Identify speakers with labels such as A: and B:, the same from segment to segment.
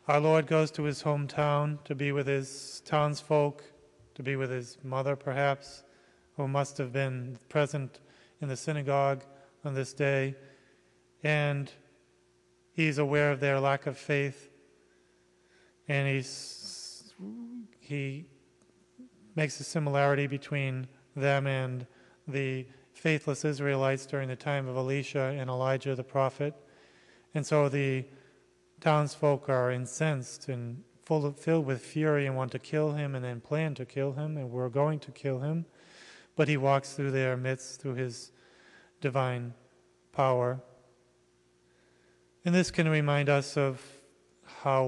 A: Our Lord goes to his hometown to be with his townsfolk, to be with his mother perhaps, who must have been present in the synagogue on this day, and he's aware of their lack of faith, and he makes a similarity between them and the faithless Israelites during the time of Elisha and Elijah the prophet. And so the townsfolk are incensed and filled with fury and want to kill him and then plan to kill him, and we're going to kill him. But he walks through their midst through his divine power. And this can remind us of how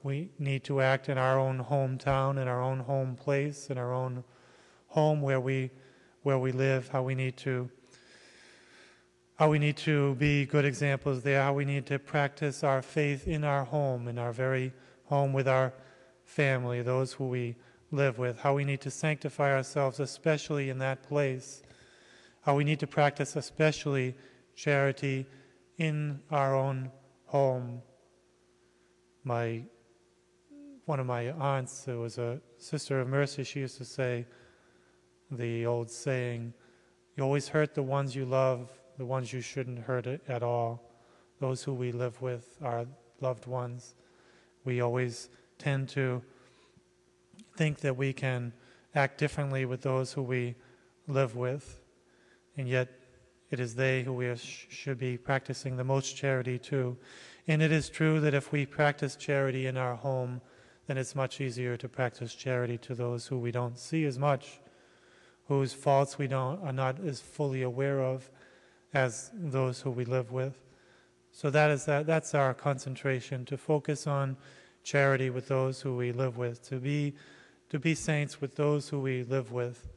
A: we need to act in our own hometown, in our own home place, in our own home where we live, how we need to be good examples there, how we need to practice our faith in our home, in our very home with our family, those who we live with, how we need to sanctify ourselves, especially in that place, how we need to practice especially charity in our own home. One of my aunts, who was a sister of mercy, she used to say the old saying, you always hurt the ones you love, the ones you shouldn't hurt at all. Those who we live with, our loved ones, we always tend to think that we can act differently with those who we live with, and yet it is they who we should be practicing the most charity to. And it is true that if we practice charity in our home, then it's much easier to practice charity to those who we don't see as much, whose faults we are not as fully aware of as those who we live with. So that's our concentration, to focus on charity with those who we live with, to be saints with those who we live with.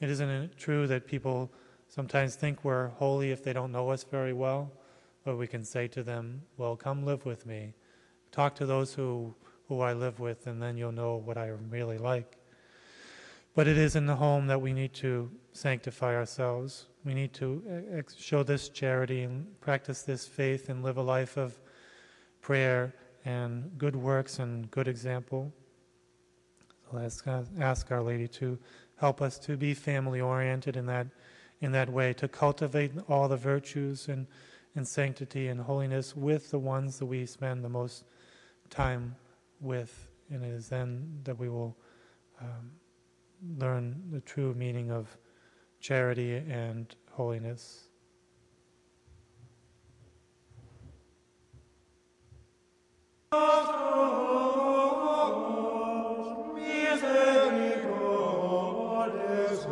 A: It isn't true that people sometimes think we're holy if they don't know us very well, but we can say to them, well, come live with me. Talk to those who I live with, and then you'll know what I'm really like. But it is in the home that we need to sanctify ourselves. We need to show this charity and practice this faith and live a life of prayer and good works and good example. So let's ask Our Lady to help us to be family-oriented in that way, to cultivate all the virtues and sanctity and holiness with the ones that we spend the most time with. And it is then that we will learn the true meaning of charity and holiness.
B: Misericordes